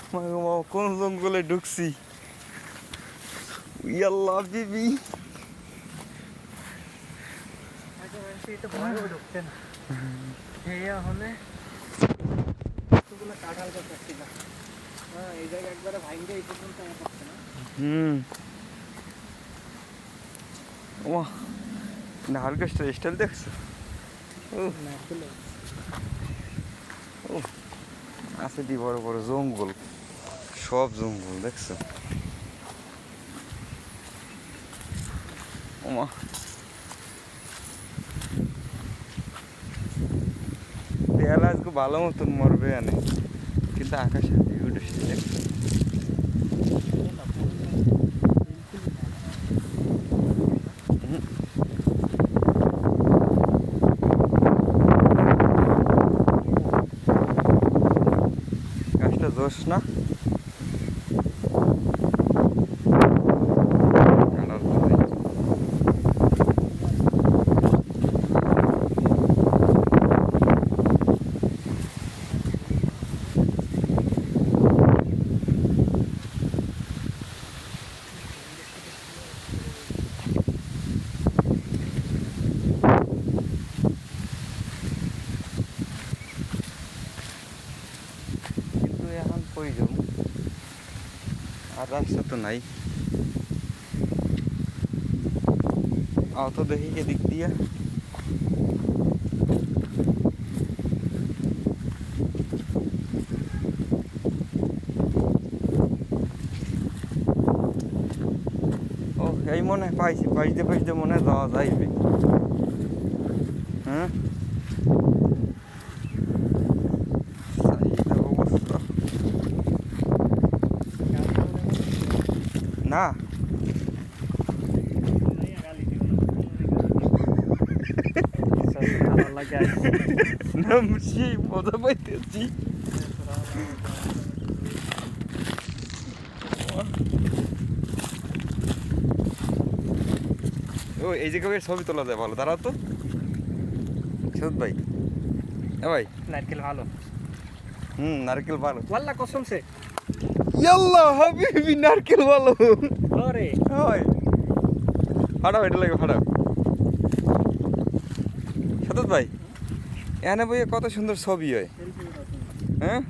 কোন জঙ্গলে ঢুকছি ইয়াল্লাহ বিবি নারকেল গাছটার স্টাইল দেখছো আছে দি বড় বড় জঙ্গল সব জঙ্গল দেখছো ওমা দেয়াল আজকে ভালো মতন মরবে আনে কিন্তু আকাশে উঠেছে দেখছো গাছটা জোশ না এখন কই যাব আর রাস্তা তো নাই আও তো দেখি এদিক দিয়া ও এই মনে হয় পাইছি পাইতে মনে হয় যাওয়া যাইবে হ্যাঁ না নামছি মজা পাইতেছি ও এই জায়গায় ছবি তোলা যায় ভালো দাঁড়াও তো সত ভাই ভাই নারকেল ভালো নারকেল ভালো ওয়াল্লাহ কসম সে ইয়াল্লাহ হাবিবি নারকেল ভালো আরে হয় ফাটাও এটা লাগে ফাটাও সতত ভাই এখানে বইয়ে কত সুন্দর ছবি হয় হ্যাঁ